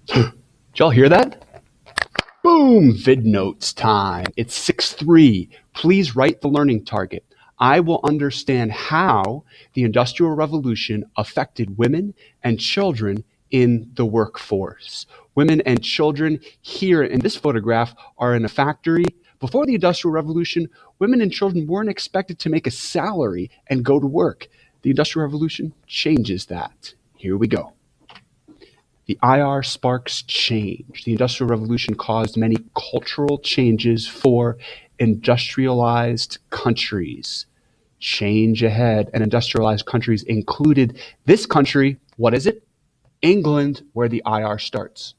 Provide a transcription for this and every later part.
Did y'all hear that? Boom, VidNotes time. It's 6:3. Please write the learning target. I will understand how the Industrial Revolution affected women and children in the workforce. Women and children here in this photograph are in a factory. Before the Industrial Revolution, women and children weren't expected to make a salary and go to work. The Industrial Revolution changes that. Here we go. The IR sparks change. The Industrial Revolution caused many cultural changes for industrialized countries. Change ahead, and industrialized countries included this country. What is it? England, where the IR starts.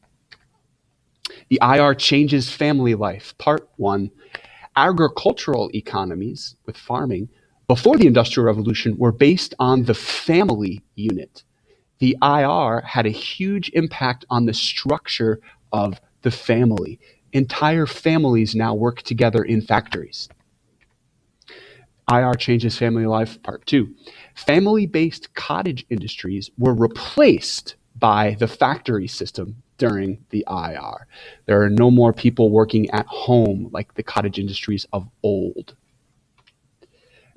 The IR changes family life. Part 1. Agricultural economies with farming before the Industrial Revolution were based on the family unit. The IR had a huge impact on the structure of the family. Entire families now work together in factories. IR changes family life. Part 2. Family-based cottage industries were replaced by the factory system during the IR. There are no more people working at home like the cottage industries of old.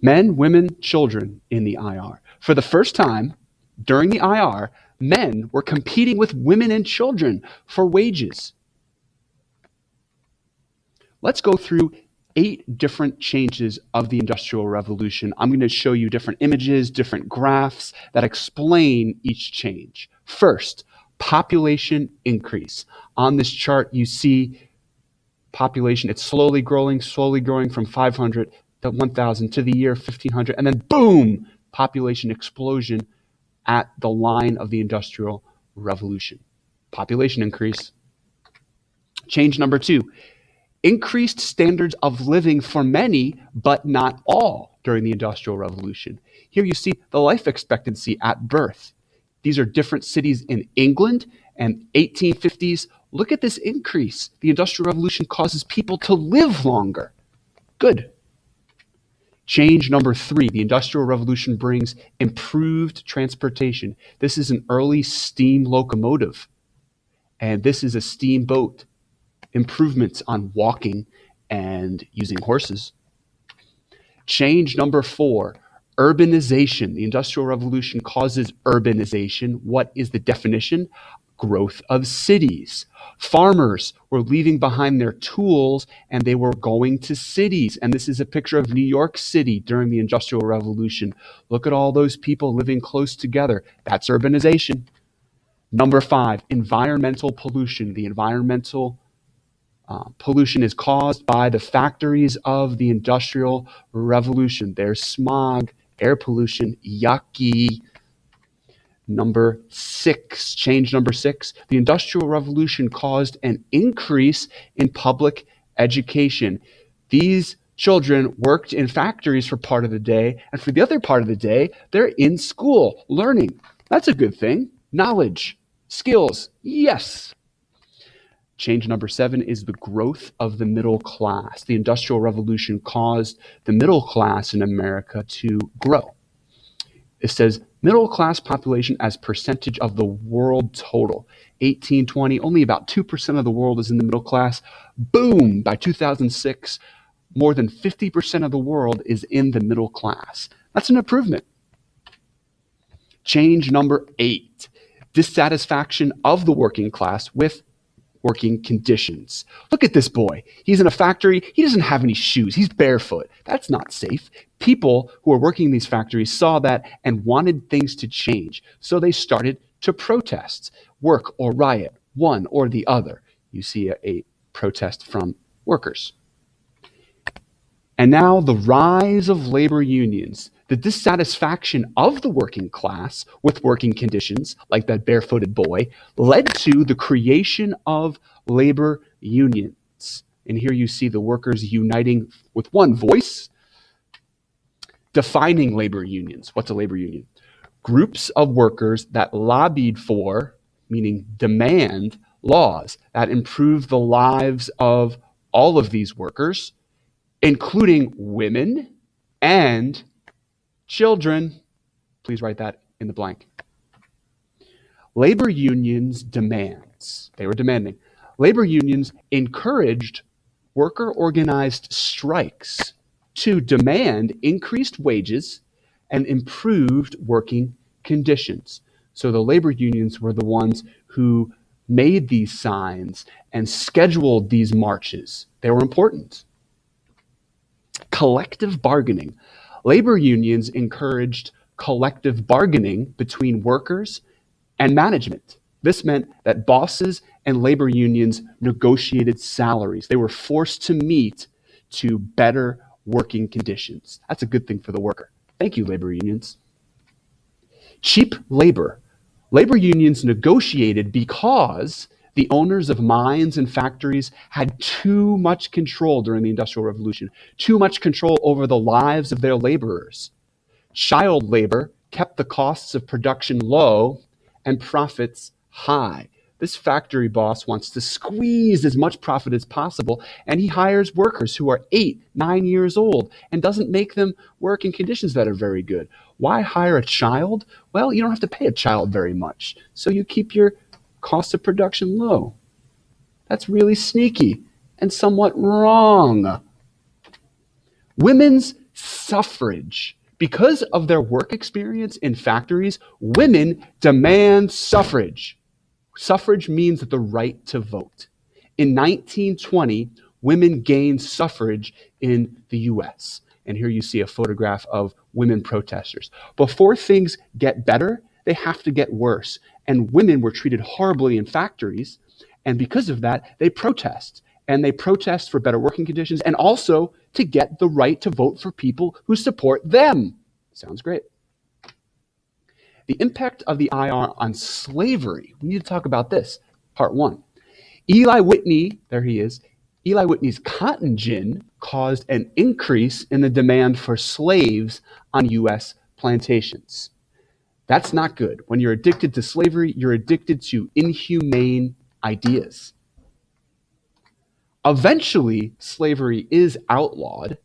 Men, women, children in the IR. For the first time during the IR, men were competing with women and children for wages. Let's go through 8 different changes of the Industrial Revolution. I'm going to show you different images, different graphs that explain each change. First, population increase. On this chart, you see population. It's slowly growing from 500 to 1,000 to the year 1500, and then boom, population explosion at the line of the Industrial Revolution. Population increase. Change number 2. Increased standards of living for many, but not all, during the Industrial Revolution. Here you see the life expectancy at birth. These are different cities in England and 1850s. Look at this increase. The Industrial Revolution causes people to live longer. Good. Change number 3, the Industrial Revolution brings improved transportation. This is an early steam locomotive, and this is a steamboat. Improvements on walking and using horses. Change number 4, urbanization. The Industrial Revolution causes urbanization. What is the definition? Growth of cities. Farmers were leaving behind their tools and they were going to cities. And this is a picture of New York City during the Industrial Revolution. Look at all those people living close together. That's urbanization. Number 5, environmental pollution. The environmental pollution is caused by the factories of the Industrial Revolution. There's smog, air pollution, yucky. Number 6, change number 6, the Industrial Revolution caused an increase in public education. These children worked in factories for part of the day, and for the other part of the day, they're in school learning. That's a good thing. Knowledge, skills, yes. Change number 7 is the growth of the middle class. The Industrial Revolution caused the middle class in America to grow. It says middle class population as percentage of the world total. 1820, only about 2% of the world is in the middle class. Boom, by 2006, more than 50% of the world is in the middle class. That's an improvement. Change number 8, dissatisfaction of the working class with working conditions. Look at this boy. He's in a factory. He doesn't have any shoes. He's barefoot. That's not safe. People who are working in these factories saw that and wanted things to change. So they started to protest, work or riot, one or the other. You see a protest from workers. And now the rise of labor unions. The dissatisfaction of the working class with working conditions, like that barefooted boy, led to the creation of labor unions. And here you see the workers uniting with one voice, defining labor unions. What's a labor union? Groups of workers that lobbied for, meaning demand, laws that improve the lives of all of these workers, including women and children. Please write that in the blank. Labor unions' demands. demands. They were demanding. Labor unions encouraged worker-organized strikes to demand increased wages and improved working conditions. So the labor unions were the ones who made these signs and scheduled these marches. They were important. Collective bargaining. Labor unions encouraged collective bargaining between workers and management. This meant that bosses and labor unions negotiated salaries. They were forced to meet to better working conditions. That's a good thing for the worker. Thank you, labor unions. Cheap labor. Labor unions negotiated because the owners of mines and factories had too much control during the Industrial Revolution, too much control over the lives of their laborers. Child labor kept the costs of production low and profits high. This factory boss wants to squeeze as much profit as possible, and he hires workers who are 8, 9 years old and doesn't make them work in conditions that are very good. Why hire a child? Well, you don't have to pay a child very much, so you keep your cost of production low. That's really sneaky and somewhat wrong. Women's suffrage. Because of their work experience in factories, women demand suffrage. Suffrage means the right to vote. In 1920, women gained suffrage in the US. And here you see a photograph of women protesters. Before things get better, they have to get worse. And women were treated horribly in factories. And because of that, they protest. And they protest for better working conditions and also to get the right to vote for people who support them. Sounds great. The impact of the IR on slavery. We need to talk about this. Part 1. Eli Whitney, there he is. Eli Whitney's cotton gin caused an increase in the demand for slaves on U.S. plantations. That's not good. When you're addicted to slavery, you're addicted to inhumane ideas. Eventually, slavery is outlawed.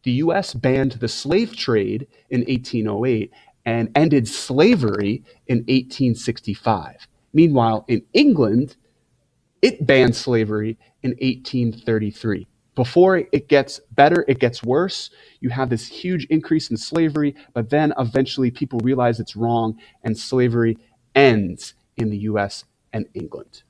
The U.S. banned the slave trade in 1808 and ended slavery in 1865. Meanwhile, in England, it banned slavery in 1833. Before it gets better, it gets worse. You have this huge increase in slavery, but then eventually people realize it's wrong and slavery ends in the US and England.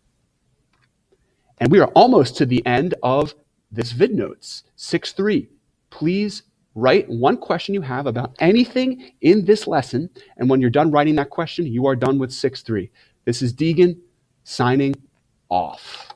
And we are almost to the end of this VidNotes, 6.3. Please write one question you have about anything in this lesson, and when you're done writing that question, you are done with 6.3. This is Deegan signing off.